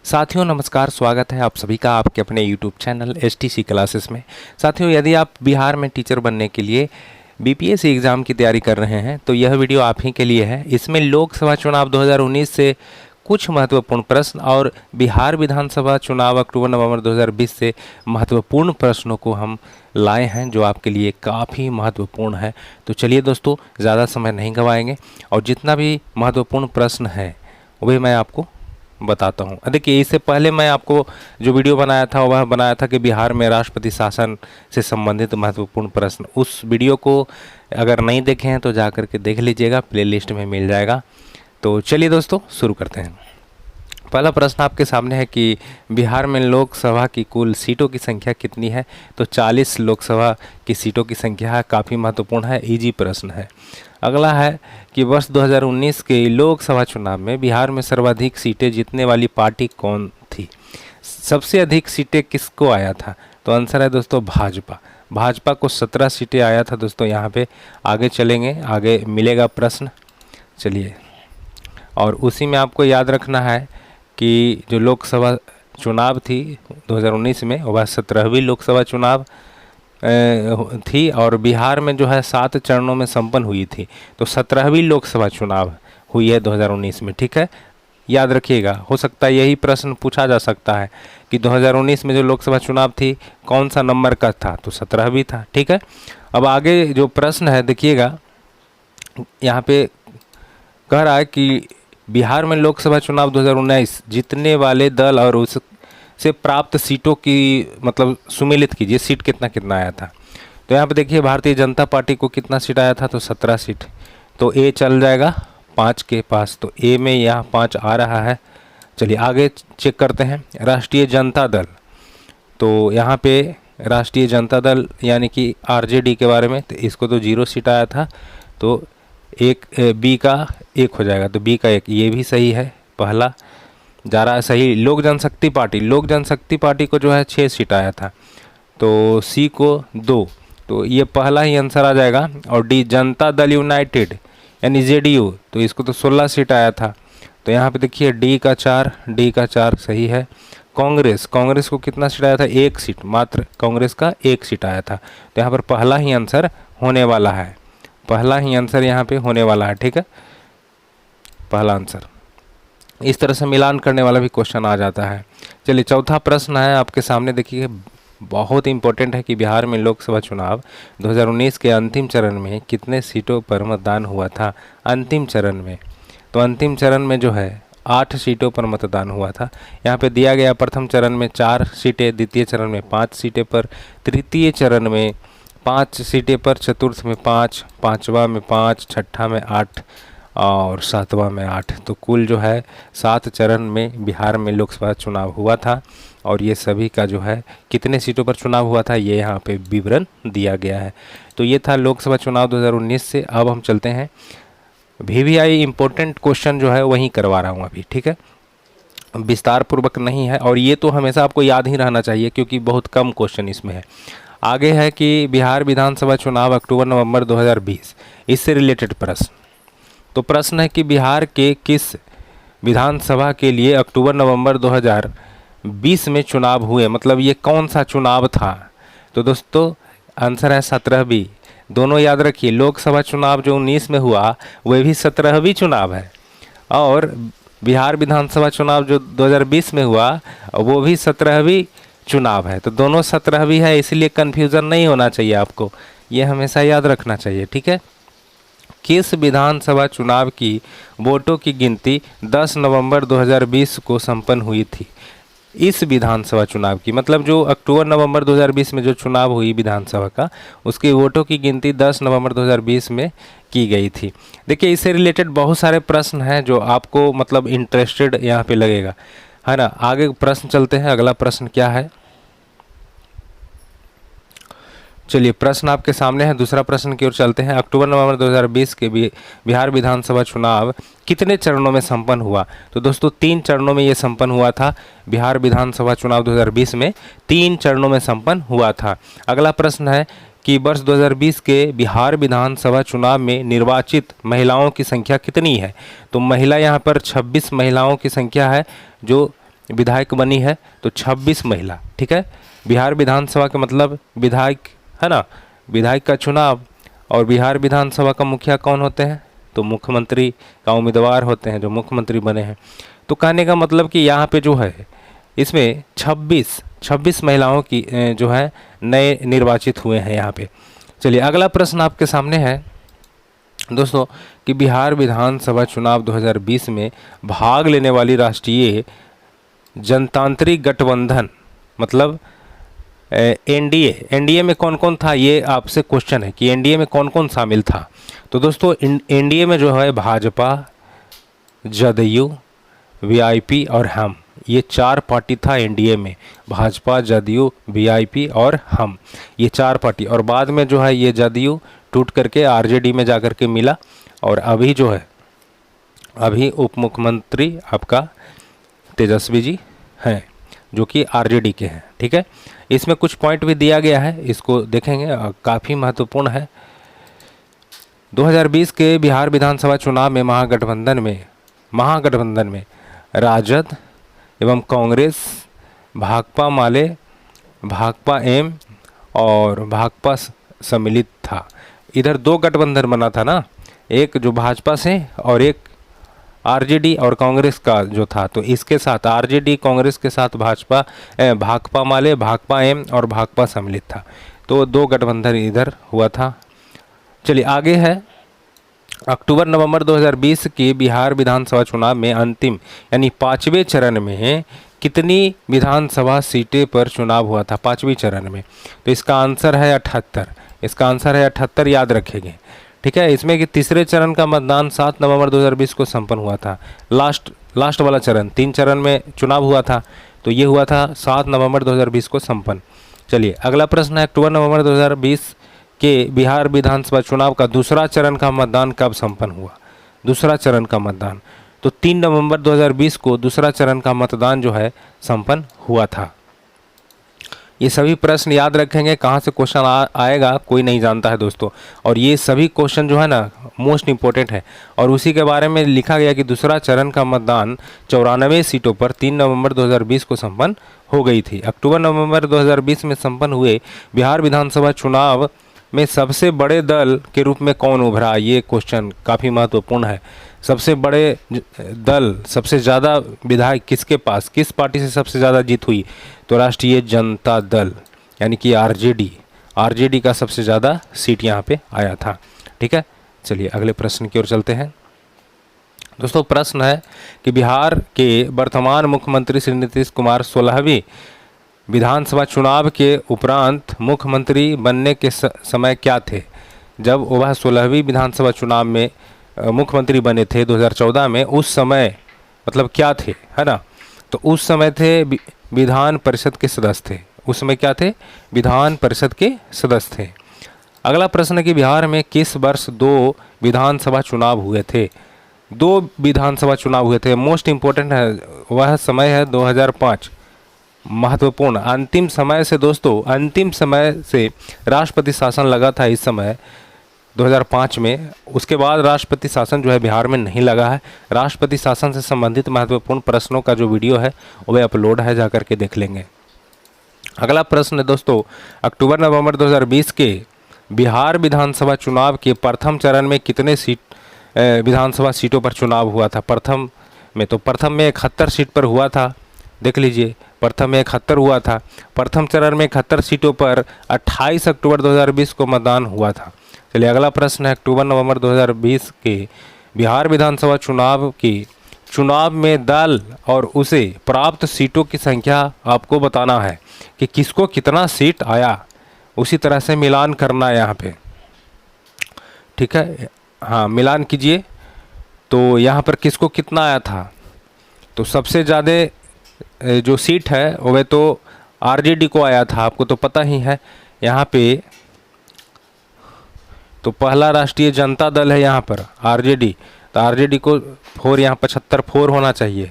साथियों नमस्कार, स्वागत है आप सभी का आपके अपने YouTube चैनल STC क्लासेस में। साथियों, यदि आप बिहार में टीचर बनने के लिए BPSC एग्ज़ाम की तैयारी कर रहे हैं तो यह वीडियो आप ही के लिए है। इसमें लोकसभा चुनाव 2019 से कुछ महत्वपूर्ण प्रश्न और बिहार विधानसभा चुनाव अक्टूबर-नवंबर 2020 से महत्वपूर्ण प्रश्नों को हम लाए हैं जो आपके लिए काफ़ी महत्वपूर्ण है। तो चलिए दोस्तों, ज़्यादा समय नहीं गंवाएंगे और जितना भी महत्वपूर्ण प्रश्न है वही मैं आपको बताता हूँ। देखिए, इससे पहले मैं आपको जो वीडियो बनाया था वह बनाया था कि बिहार में राष्ट्रपति शासन से संबंधित महत्वपूर्ण प्रश्न। उस वीडियो को अगर नहीं देखे हैं तो जा कर के देख लीजिएगा, प्लेलिस्ट में मिल जाएगा। तो चलिए दोस्तों, शुरू करते हैं। पहला प्रश्न आपके सामने है कि बिहार में लोकसभा की कुल सीटों की संख्या कितनी है। तो 40 लोकसभा की सीटों की संख्या है, काफ़ी महत्वपूर्ण है, इजी प्रश्न है। अगला है कि वर्ष 2019 के लोकसभा चुनाव में बिहार में सर्वाधिक सीटें जीतने वाली पार्टी कौन थी। सबसे अधिक सीटें किसको आया था। तो आंसर है दोस्तों भाजपा। भाजपा को 17 सीटें आया था दोस्तों। यहाँ पे आगे चलेंगे, आगे मिलेगा प्रश्न। चलिए, और उसी में आपको याद रखना है कि जो लोकसभा चुनाव थी 2019 में वह 17वीं लोकसभा चुनाव थी और बिहार में जो है 7 चरणों में संपन्न हुई थी। तो 17वीं लोकसभा चुनाव हुई है 2019 में, ठीक है, याद रखिएगा। हो सकता है यही प्रश्न पूछा जा सकता है कि 2019 में जो लोकसभा चुनाव थी कौन सा नंबर का था। तो 17वीं था, ठीक है। अब आगे जो प्रश्न है देखिएगा, यहाँ पे कह रहा है कि बिहार में लोकसभा चुनाव 2019 जीतने वाले दल और उससे प्राप्त सीटों की मतलब सुमेलित कीजिए, सीट कितना कितना आया था। तो यहाँ पे देखिए, भारतीय जनता पार्टी को कितना सीट आया था। तो 17 सीट। तो ए चल जाएगा 5 के पास। तो ए में यहाँ 5 आ रहा है। चलिए आगे चेक करते हैं। राष्ट्रीय जनता दल, तो यहाँ पे राष्ट्रीय जनता दल यानी कि RJD के बारे में, तो इसको तो 0 सीट आया था। तो एक बी का 1 हो जाएगा। तो बी का 1, ये भी सही है, पहला जा रहा है सही। लोक जनशक्ति पार्टी, लोक जनशक्ति पार्टी को जो है 6 सीट आया था। तो सी को 2, तो ये पहला ही आंसर आ जाएगा। और डी जनता दल यूनाइटेड यानी JDU, तो इसको तो 16 सीट आया था। तो यहाँ पे देखिए डी का 4 सही है। कांग्रेस, कांग्रेस को कितना सीट आया था, 1 सीट, मात्र कांग्रेस का 1 सीट आया था। तो यहाँ पर पहला ही आंसर होने वाला है, पहला ही आंसर यहाँ पे होने वाला है, ठीक है, पहला आंसर। इस तरह से मिलान करने वाला भी क्वेश्चन आ जाता है। चलिए, चौथा प्रश्न है आपके सामने, देखिए बहुत इंपॉर्टेंट है कि बिहार में लोकसभा चुनाव 2019 के अंतिम चरण में कितने सीटों पर मतदान हुआ था। अंतिम चरण में, तो अंतिम चरण में जो है 8 सीटों पर मतदान हुआ था। यहाँ पे दिया गया प्रथम चरण में 4 सीटें, द्वितीय चरण में 5 सीटें पर, तृतीय चरण में 5 सीटें पर, चतुर्थ में 5, पाँचवा में 5, छठा में 8 और सातवां में 8। तो कुल जो है 7 चरण में बिहार में लोकसभा चुनाव हुआ था। और ये सभी का जो है कितने सीटों पर चुनाव हुआ था ये यहाँ पे विवरण दिया गया है। तो ये था लोकसभा चुनाव 2019 से। अब हम चलते हैं VVI इम्पोर्टेंट क्वेश्चन जो है वहीं करवा रहा हूँ अभी, ठीक है, विस्तार पूर्वक नहीं है। और ये तो हमेशा आपको याद ही रहना चाहिए क्योंकि बहुत कम क्वेश्चन इसमें है। आगे है कि बिहार विधानसभा चुनाव अक्टूबर-नवंबर 2020, इससे रिलेटेड प्रश्न। तो प्रश्न है कि बिहार के किस विधानसभा के लिए अक्टूबर-नवंबर 2020 में चुनाव हुए, मतलब ये कौन सा चुनाव था। तो दोस्तों आंसर है 17वीं। दोनों याद रखिए, लोकसभा चुनाव जो 19 में हुआ वह भी 17वीं चुनाव है और बिहार विधानसभा चुनाव जो 2020 में हुआ वो भी 17वीं चुनाव है। तो दोनों 17वीं है, इसलिए कन्फ्यूज़न नहीं होना चाहिए आपको, ये हमेशा याद रखना चाहिए, ठीक है। किस विधानसभा चुनाव की वोटों की गिनती 10 नवंबर 2020 को संपन्न हुई थी। इस विधानसभा चुनाव की मतलब जो अक्टूबर-नवंबर 2020 में जो चुनाव हुई विधानसभा का, उसकी वोटों की गिनती 10 नवंबर 2020 में की गई थी। देखिए, इससे रिलेटेड बहुत सारे प्रश्न हैं जो आपको मतलब इंटरेस्टेड यहाँ पे लगेगा, है ना। आगे प्रश्न चलते हैं। अगला प्रश्न क्या है, चलिए प्रश्न आपके सामने है। दूसरा प्रश्न की ओर चलते हैं। अक्टूबर-नवंबर 2020 के बिहार विधानसभा चुनाव कितने चरणों में संपन्न हुआ। तो दोस्तों 3 चरणों में ये संपन्न हुआ था। बिहार विधानसभा चुनाव 2020 में 3 चरणों में संपन्न हुआ था। अगला प्रश्न है कि वर्ष 2020 के बिहार विधानसभा चुनाव में निर्वाचित महिलाओं की संख्या कितनी है। तो महिला यहाँ पर 26 महिलाओं की संख्या है जो विधायक बनी है तो 26 महिला। ठीक है, बिहार विधानसभा के मतलब विधायक है ना, विधायक का चुनाव। और बिहार विधानसभा का मुखिया कौन होते हैं, तो मुख्यमंत्री का उम्मीदवार होते हैं जो मुख्यमंत्री बने हैं। तो कहने का मतलब कि यहाँ पे जो है इसमें 26 महिलाओं की जो है नए निर्वाचित हुए हैं यहाँ पे। चलिए अगला प्रश्न आपके सामने है दोस्तों कि बिहार विधानसभा चुनाव 2020 में भाग लेने वाली राष्ट्रीय जनतांत्रिक गठबंधन मतलब एनडीए में कौन कौन था, ये आपसे क्वेश्चन है कि एनडीए में कौन कौन शामिल था। तो दोस्तों एनडीए में जो है भाजपा, जदयू, वीआईपी और हम, ये 4 पार्टी था एनडीए में। भाजपा, जदयू, वीआईपी और हम, ये 4 पार्टी। और बाद में जो है ये जदयू टूट करके आरजेडी में जाकर के मिला। और अभी जो है अभी उप मुख्यमंत्री आपका तेजस्वी जी हैं जो कि आरजेडी के हैं। ठीक है, इसमें कुछ पॉइंट भी दिया गया है, इसको देखेंगे, काफ़ी महत्वपूर्ण है। 2020 के बिहार विधानसभा चुनाव में महागठबंधन में राजद एवं कांग्रेस, भाकपा माले, भाकपा एम और भाकपा सम्मिलित था। इधर 2 गठबंधन बना था ना, एक जो भाजपा से और एक आरजेडी और कांग्रेस का जो था। तो इसके साथ आरजेडी कांग्रेस के साथ भाकपा माले, भाकपा एम और भाकपा सम्मिलित था। तो 2 गठबंधन इधर हुआ था। चलिए आगे है, अक्टूबर नवंबर 2020 के बिहार विधानसभा चुनाव में अंतिम यानी 5वें चरण में कितनी विधानसभा सीटें पर चुनाव हुआ था 5वें चरण में। तो इसका आंसर है 78। इसका आंसर है 78, याद रखेंगे। ठीक है, इसमें कि तीसरे चरण का मतदान 7 नवंबर 2020 को संपन्न हुआ था। लास्ट वाला चरण, 3 चरण में चुनाव हुआ था, तो ये हुआ था 7 नवंबर 2020 को संपन्न। चलिए अगला प्रश्न है, अक्टूबर नवंबर 2020 के बिहार विधानसभा चुनाव का दूसरा चरण का मतदान कब संपन्न हुआ। दूसरा चरण का मतदान तो 3 नवंबर 2020 को दूसरा चरण का मतदान जो है संपन्न हुआ था। ये सभी प्रश्न याद रखेंगे, कहाँ से क्वेश्चन आएगा कोई नहीं जानता है दोस्तों। और ये सभी क्वेश्चन जो है ना मोस्ट इम्पोर्टेंट है। और उसी के बारे में लिखा गया कि दूसरा चरण का मतदान 94 सीटों पर 3 नवंबर 2020 को संपन्न हो गई थी। अक्टूबर नवंबर 2020 में संपन्न हुए बिहार विधानसभा चुनाव में सबसे बड़े दल के रूप में कौन उभरा, ये क्वेश्चन काफ़ी महत्वपूर्ण है। सबसे बड़े दल, सबसे ज़्यादा विधायक किसके पास, किस पार्टी से सबसे ज़्यादा जीत हुई, तो राष्ट्रीय जनता दल यानी कि आरजेडी का सबसे ज़्यादा सीट यहाँ पे आया था। ठीक है, चलिए अगले प्रश्न की ओर चलते हैं दोस्तों। प्रश्न है कि बिहार के वर्तमान मुख्यमंत्री श्री नीतीश कुमार 16वीं विधानसभा चुनाव के उपरांत मुख्यमंत्री बनने के समय क्या थे। जब वह 16वीं विधानसभा चुनाव में मुख्यमंत्री बने थे 2014 में, उस समय मतलब क्या थे, है ना। तो उस समय थे विधान परिषद के सदस्य थे। उस समय क्या थे, विधान परिषद के सदस्य थे। अगला प्रश्न है कि बिहार में किस वर्ष 2 विधानसभा चुनाव हुए थे। 2 विधानसभा चुनाव हुए थे, मोस्ट इम्पोर्टेंट है, वह समय है 2005। महत्वपूर्ण अंतिम समय से दोस्तों, अंतिम समय से राष्ट्रपति शासन लगा था इस समय 2005 में। उसके बाद राष्ट्रपति शासन जो है बिहार में नहीं लगा है। राष्ट्रपति शासन से संबंधित महत्वपूर्ण प्रश्नों का जो वीडियो है वह अपलोड है, जाकर के देख लेंगे। अगला प्रश्न है दोस्तों, अक्टूबर नवंबर 2020 के बिहार विधानसभा चुनाव के प्रथम चरण में कितने विधानसभा सीटों पर चुनाव हुआ था। प्रथम में 71 सीट पर हुआ था, देख लीजिए, प्रथम में 71 हुआ था। प्रथम चरण में 71 सीटों पर 28 अक्टूबर 2020 को मतदान हुआ था। चलिए अगला प्रश्न है, अक्टूबर नवंबर 2020 के बिहार विधानसभा चुनाव में दल और उसे प्राप्त सीटों की संख्या आपको बताना है कि किसको कितना सीट आया, उसी तरह से मिलान करना है यहाँ पे। ठीक है, हाँ मिलान कीजिए। तो यहाँ पर किसको कितना आया था, तो सबसे ज़्यादा जो सीट है वह तो आरजेडी को आया था, आपको तो पता ही है। यहाँ पे तो पहला राष्ट्रीय जनता दल है यहाँ पर आरजेडी, तो आरजेडी को 4 यहाँ 75 4 होना चाहिए।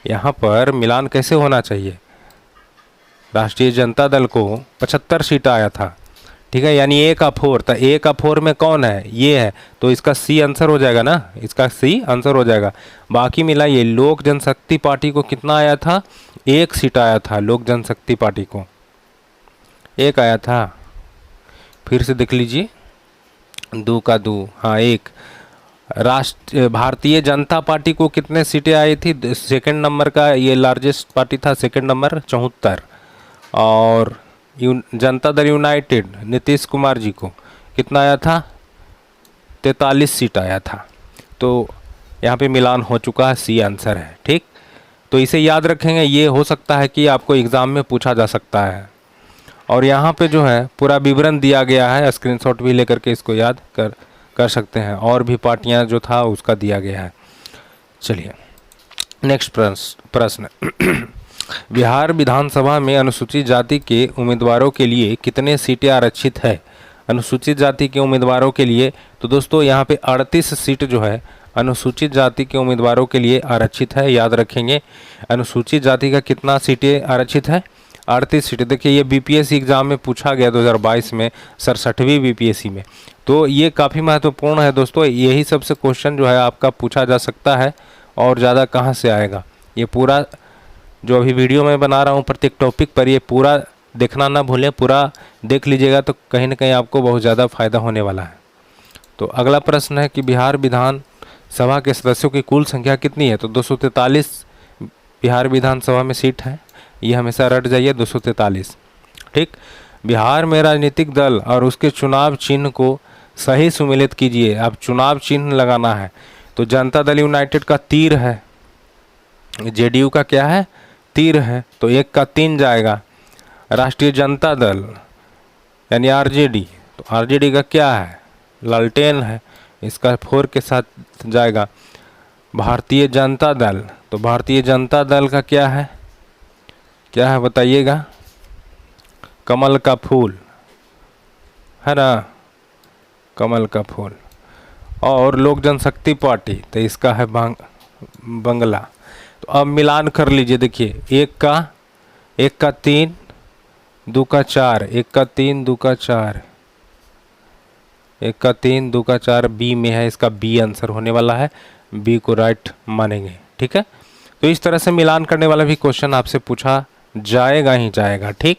यहाँ पर मिलान कैसे होना चाहिए, राष्ट्रीय जनता दल को 75 सीट आया था। ठीक है, यानी ए का 4, तो ए का 4 में कौन है, ये है, तो इसका सी आंसर हो जाएगा ना, इसका सी आंसर हो जाएगा। बाकी मिला ये लोक जनशक्ति पार्टी को कितना आया था, 1 सीट आया था, लोक जनशक्ति पार्टी को 1 आया था। फिर से देख लीजिए, 2 का 2, हाँ 1। भारतीय जनता पार्टी को कितने सीटें आई थी, सेकंड नंबर का ये लार्जेस्ट पार्टी था, सेकंड नंबर 74। और जनता दल यूनाइटेड नीतीश कुमार जी को कितना आया था, 43 सीट आया था। तो यहाँ पे मिलान हो चुका है, सी आंसर है। ठीक, तो इसे याद रखेंगे, ये हो सकता है कि आपको एग्ज़ाम में पूछा जा सकता है। और यहाँ पे जो है पूरा विवरण दिया गया है, स्क्रीनशॉट भी लेकर के इसको याद कर सकते हैं। और भी पार्टियाँ जो था उसका दिया गया है। चलिए नेक्स्ट प्रश्न बिहार विधानसभा में अनुसूचित जाति के उम्मीदवारों के लिए कितने सीटें आरक्षित है। अनुसूचित जाति के उम्मीदवारों के लिए तो दोस्तों यहाँ पे 38 सीट जो है अनुसूचित जाति के उम्मीदवारों के लिए आरक्षित है। याद रखेंगे, अनुसूचित जाति का कितना सीटें आरक्षित है, 38 सीटें। देखिए ये बीपीएससी एग्ज़ाम में पूछा गया 2022 में, 67वीं बीपीएससी में, तो ये काफ़ी महत्वपूर्ण है दोस्तों। यही सबसे क्वेश्चन जो है आपका पूछा जा सकता है, और ज़्यादा कहाँ से आएगा। ये पूरा जो अभी वीडियो मैं बना रहा हूँ प्रत्येक टॉपिक पर, ये पूरा देखना ना भूलें, पूरा देख लीजिएगा तो कहीं ना कहीं आपको बहुत ज़्यादा फायदा होने वाला है। तो अगला प्रश्न है कि बिहार विधानसभा के सदस्यों की कुल संख्या कितनी है। तो 243 बिहार विधानसभा में सीट है, ये हमेशा रट जाइए, 243। ठीक, बिहार में राजनीतिक दल और उसके चुनाव चिन्ह को सही सुमेलित कीजिए। अब चुनाव चिन्ह लगाना है, तो जनता दल यूनाइटेड का तीर है, जेडीयू का क्या है, तीर है, तो 1 का 3 जाएगा। राष्ट्रीय जनता दल यानी आरजेडी, तो आरजेडी का क्या है, लालटेन है, इसका 4 के साथ जाएगा। भारतीय जनता दल, तो भारतीय जनता दल का क्या है बताइएगा, कमल का फूल है ना, कमल का फूल। और लोक जनशक्ति पार्टी, तो इसका है बंगला। तो अब मिलान कर लीजिए, देखिए 1 का 3, 2 का 4, 1 का 3, 2 का 4, 1 का 3, 2 का 4 बी में है, इसका बी आंसर होने वाला है, बी को राइट मानेंगे। ठीक है, तो इस तरह से मिलान करने वाला भी क्वेश्चन आपसे पूछा जाएगा ही जाएगा। ठीक,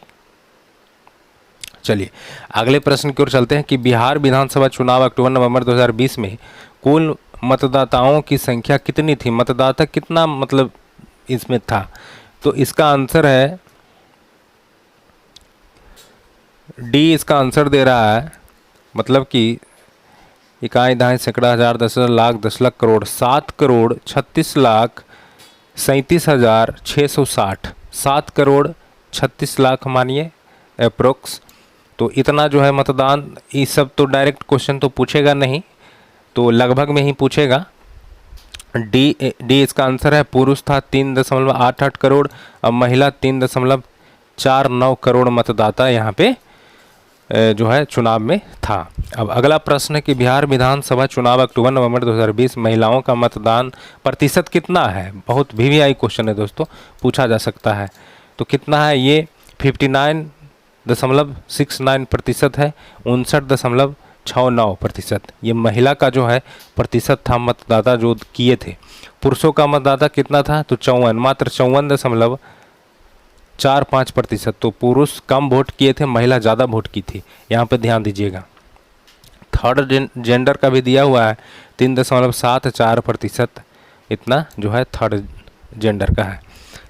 चलिए अगले प्रश्न की ओर चलते हैं कि बिहार विधानसभा चुनाव अक्टूबर नवंबर 2020 में कुल मतदाताओं की संख्या कितनी थी। मतदाता कितना मतलब इसमें था, तो इसका आंसर है डी, इसका आंसर दे रहा है, मतलब कि इकाई दहाई सैकड़ा हजार 10 लाख 10 लाख करोड़ 7,36,37,660 7,36,00,000 मानिए अप्रोक्स। तो इतना जो है मतदान, ये सब तो डायरेक्ट क्वेश्चन तो पूछेगा नहीं, तो लगभग में ही पूछेगा। डी इसका आंसर है। पुरुष था 3.88 करोड़, अब महिला 3.49 करोड़ मतदाता यहाँ पे जो है चुनाव में था। अब अगला प्रश्न है कि बिहार विधानसभा चुनाव अक्टूबर नवंबर 2020 महिलाओं का मतदान प्रतिशत कितना है। बहुत वीवीआई क्वेश्चन है दोस्तों, पूछा जा सकता है। तो कितना है ये, 59.69% है, 59.69% ये महिला का जो है प्रतिशत था मतदाता जो किए थे। पुरुषों का मतदाता कितना था, तो 54, मात्र 54.45%। तो पुरुष कम वोट किए थे, महिला ज़्यादा वोट की थी, यहाँ पे ध्यान दीजिएगा। थर्ड जेंडर का भी दिया हुआ है, 3.74% इतना जो है थर्ड जेंडर का है।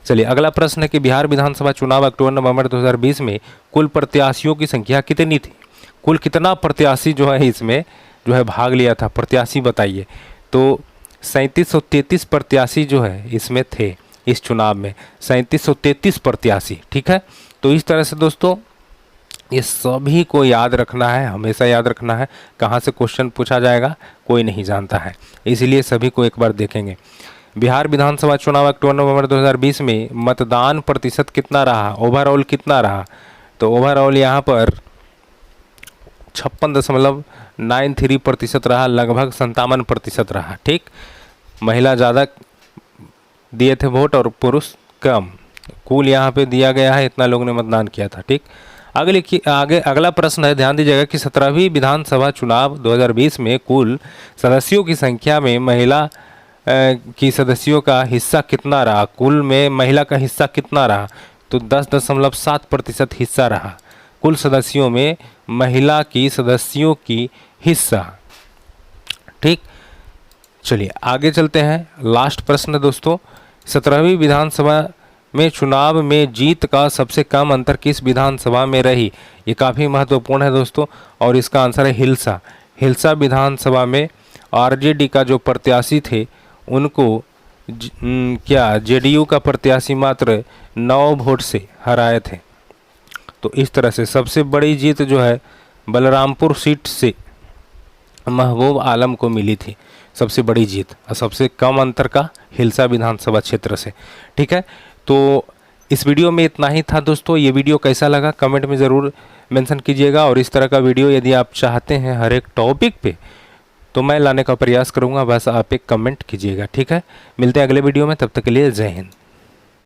चलिए अगला प्रश्न है कि बिहार विधानसभा चुनाव अक्टूबर नवंबर 2020 में कुल प्रत्याशियों की संख्या कितनी थी। कुल कितना प्रत्याशी जो है इसमें जो है भाग लिया था, प्रत्याशी बताइए। तो 3733 प्रत्याशी जो है इसमें थे, इस चुनाव में 3733 प्रत्याशी। ठीक है, तो इस तरह से दोस्तों ये सभी को याद रखना है, हमेशा याद रखना है। कहाँ से क्वेश्चन पूछा जाएगा कोई नहीं जानता है, इसलिए सभी को एक बार देखेंगे। बिहार विधानसभा चुनाव अक्टूबर नवंबर 2020 में मतदान प्रतिशत कितना रहा, ओवरऑल कितना रहा। तो ओवरऑल यहाँ पर 56.93% रहा, लगभग 57% रहा। ठीक, महिला ज़्यादा दिए थे वोट और पुरुष कम। कुल यहाँ पे दिया गया है, इतना लोगों ने मतदान किया था। ठीक, आगे अगला प्रश्न है, ध्यान दीजिएगा कि 17वीं विधानसभा चुनाव 2020 में कुल सदस्यों की संख्या में महिला की सदस्यों का हिस्सा कितना रहा? कुल में महिला का हिस्सा कितना रहा? तो 10.7% हिस्सा रहा कुल सदस्यों में महिला की सदस्यों की हिस्सा। ठीक, चलिए आगे चलते हैं। लास्ट प्रश्न दोस्तों, 17वीं विधानसभा में चुनाव में जीत का सबसे कम अंतर किस विधानसभा में रही? ये काफ़ी महत्वपूर्ण है दोस्तों, और इसका आंसर है हिलसा। हिलसा विधानसभा में आरजेडी का जो प्रत्याशी थे उनको जेडीयू का प्रत्याशी मात्र 9 वोट से हराए थे। तो इस तरह से सबसे बड़ी जीत जो है बलरामपुर सीट से महबूब आलम को मिली थी, सबसे बड़ी जीत, और सबसे कम अंतर का हिलसा विधानसभा क्षेत्र से। ठीक है, तो इस वीडियो में इतना ही था दोस्तों। ये वीडियो कैसा लगा कमेंट में ज़रूर मेंशन कीजिएगा, और इस तरह का वीडियो यदि आप चाहते हैं हर एक टॉपिक पे तो मैं लाने का प्रयास करूँगा, बस आप एक कमेंट कीजिएगा। ठीक है, मिलते हैं अगले वीडियो में, तब तक के लिए जय हिंद।